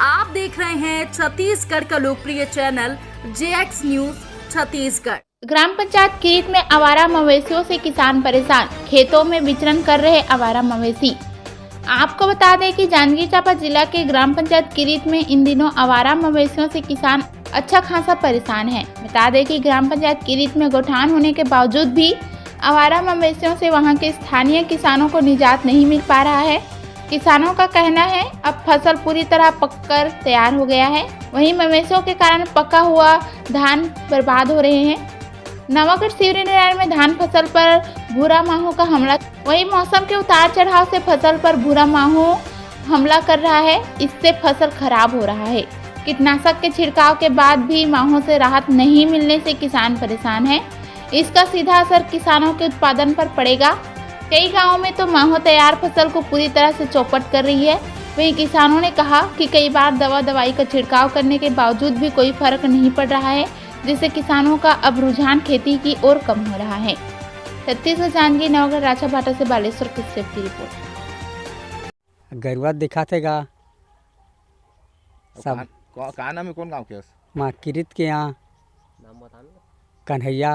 आप देख रहे हैं छत्तीसगढ़ का लोकप्रिय चैनल जेएक्स न्यूज छत्तीसगढ़। ग्राम पंचायत किरीट में आवारा मवेशियों से किसान परेशान, खेतों में विचरण कर रहे आवारा मवेशी। आपको बता दें कि जांजगीर चांपा जिला के ग्राम पंचायत किरीट में इन दिनों आवारा मवेशियों से किसान अच्छा खासा परेशान हैं। बता दें कि ग्राम पंचायत किरीट में गौठान होने के बावजूद भी आवारा मवेशियों से वहां के स्थानीय किसानों को निजात नहीं मिल पा रहा है। किसानों का कहना है अब फसल पूरी तरह पककर तैयार हो गया है, वहीं मवेशियों के कारण पका हुआ धान बर्बाद हो रहे हैं। नवागढ़ शिवरीनारायण में धान फसल पर भूरा माहो का हमला, वहीं मौसम के उतार चढ़ाव से फसल पर भूरा माहो हमला कर रहा है, इससे फसल खराब हो रहा है। कीटनाशक के छिड़काव के बाद भी माहो से राहत नहीं मिलने से किसान परेशान हैं। इसका सीधा असर किसानों के उत्पादन पर पड़ेगा। कई गांवों में तो माहो तैयार फसल को पूरी तरह से चौपट कर रही है। वहीं किसानों ने कहा कि कई बार दवाई का छिड़काव करने के बावजूद भी कोई फर्क नहीं पड़ रहा है, जिससे किसानों का अब रुझान खेती की ओर कम हो रहा है। छत्तीसगढ़ जांजगीर नवागढ़ राजा भाटा से बालेश्वर कश्यप की रिपोर्ट। गरुआ दिखातेगा सब का नाम है, कौन गाँव के? माँ किरीट के यहाँ कन्हैया।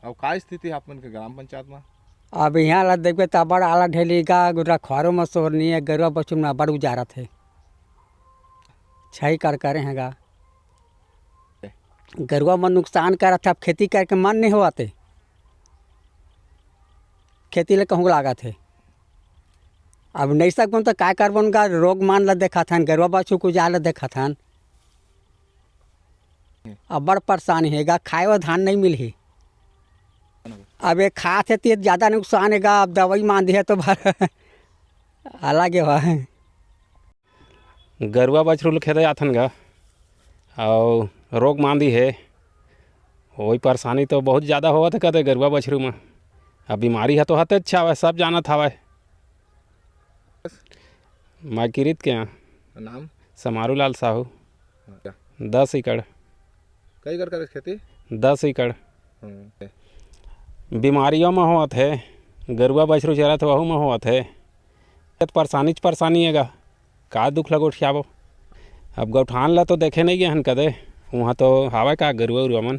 और का स्थिति है अपन के ग्राम पंचायत में? अब यहाँ ला देखते तो बड़ आला ढेलीगा रखवारों में शोर नहीं है, गरुआ बच्चों में बड़ उजारा थे छई कर करे हैं गा। गरुआ में नुकसान करा था, अब खेती करके मन नहीं हुआ थे, खेती ले कहूँ लगा थे। अब नहीं सकूँ तो क्या कर उनका रोग मान ला देखा था, गरुआ बच्चों को जा ला देखा था। अब बड़ परेशानी हैगा, खाए हुआ धान नहीं मिली। अब ये खाते तो ज़्यादा नुकसान हैगा, अब दवाई मान दी है तो अलग हुआ है। गरुआ बछरू खेत आथन गा और रोग मांदी है, वही परेशानी तो बहुत ज़्यादा हुआ था कहते गरुआ बछरू में। अब बीमारी है तो हते अच्छा हुआ, सब जाना था वह। मैं किरीट के यहाँ नाम समारू लाल साहू। 10 एकड़। कई एकड़ करे खेती? 10 एकड़। बीमारियों में हुआ थे, गरुआ बछरू चरा तो वहू में हुआ थे। परेशानी हैगा, का दुख लगो उठियाबो। अब गौठान ला तो देखे नहीं गए हन कदे, वहाँ तो हवा का गरुआ उरुआ मन।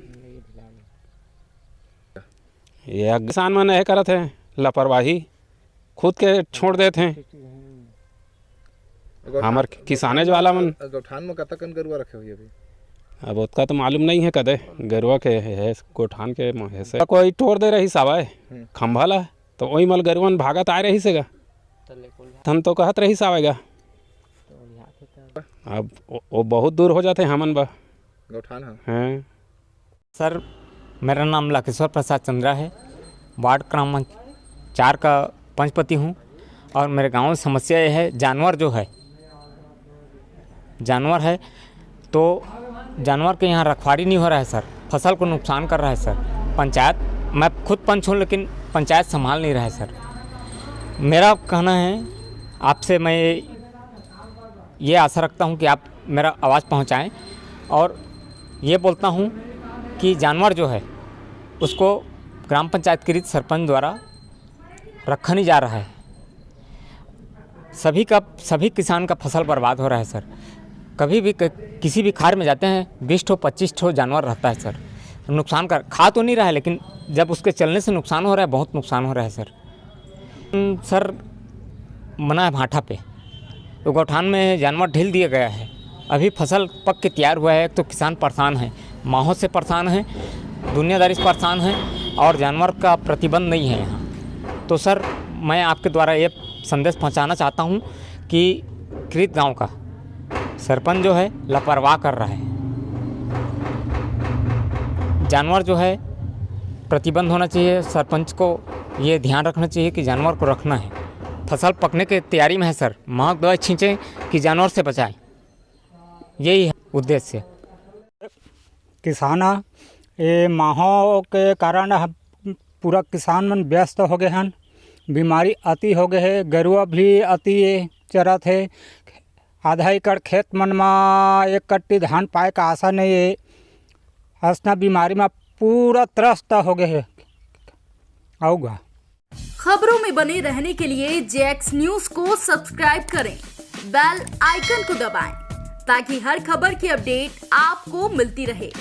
ये किसान मन यह करत है लापरवाही, खुद के छोड़ देते हैं। हमार किसानेज वाला मन गौठान में कतकन गरुआ रखे हुए अभी? अब उसका तो मालूम नहीं है कदे, गरुआ के है गोठान के है कोई तोड़ दे रही सावा खंभा ला, तो वही मल गरुआ भागत आ रही सेगा, हम तो कहत रही सावेगा। अब वो बहुत दूर हो जाते हमन बा गौठान हैं। सर मेरा नाम लकेश्वर प्रसाद चंद्रा है, वार्ड क्रमांक 4 का पंचपति हूँ। और मेरे गांव में समस्या ये है, जानवर है तो जानवर के यहाँ रखवाली नहीं हो रहा है सर, फसल को नुकसान कर रहा है सर। पंचायत, मैं खुद पंच हूँ लेकिन पंचायत संभाल नहीं रहा है सर। मेरा कहना है आपसे, मैं ये आशा रखता हूँ कि आप मेरा आवाज़ पहुँचाएं, और ये बोलता हूँ कि जानवर जो है उसको ग्राम पंचायत किरीट सरपंच द्वारा रखा नहीं जा रहा है। सभी किसान का फसल बर्बाद हो रहा है सर। कभी भी किसी भी खार में जाते हैं 20 ठो 25 ठो जानवर रहता है सर। नुकसान कर खा तो नहीं रहा है, लेकिन जब उसके चलने से नुकसान हो रहा है, बहुत नुकसान हो रहा है सर। सर मना है भाटा पे, तो गौठान में जानवर ढील दिया गया है। अभी फसल पक के तैयार हुआ है, तो किसान परेशान है, माहौल से परेशान है, दुनियादारी से परेशान है, और जानवर का प्रतिबंध नहीं है यहाँ। तो सर मैं आपके द्वारा ये संदेश पहुँचाना चाहता हूँ कि किरीट गाँव का सरपंच जो है लापरवाह कर रहा है। जानवर जो है प्रतिबंध होना चाहिए, सरपंच को ये ध्यान रखना चाहिए कि जानवर को रखना है। फसल पकने की तैयारी में है सर, महक दवाई छींचें कि जानवर से बचाएं, यही है उद्देश्य। किसान ये माहो के कारण पूरा किसान मन व्यस्त हो गए हैं, बीमारी अति हो गए है, गरुआ भी अति चरत है। आधा एकड़ खेत मन में 1 कट्टी धान पाए का आशा नहीं है, असना बीमारी में पूरा त्रस्त हो गए है। आऊगा खबरों में बने रहने के लिए जेएक्स न्यूज को सब्सक्राइब करें, बेल आइकन को दबाएं, ताकि हर खबर की अपडेट आपको मिलती रहे।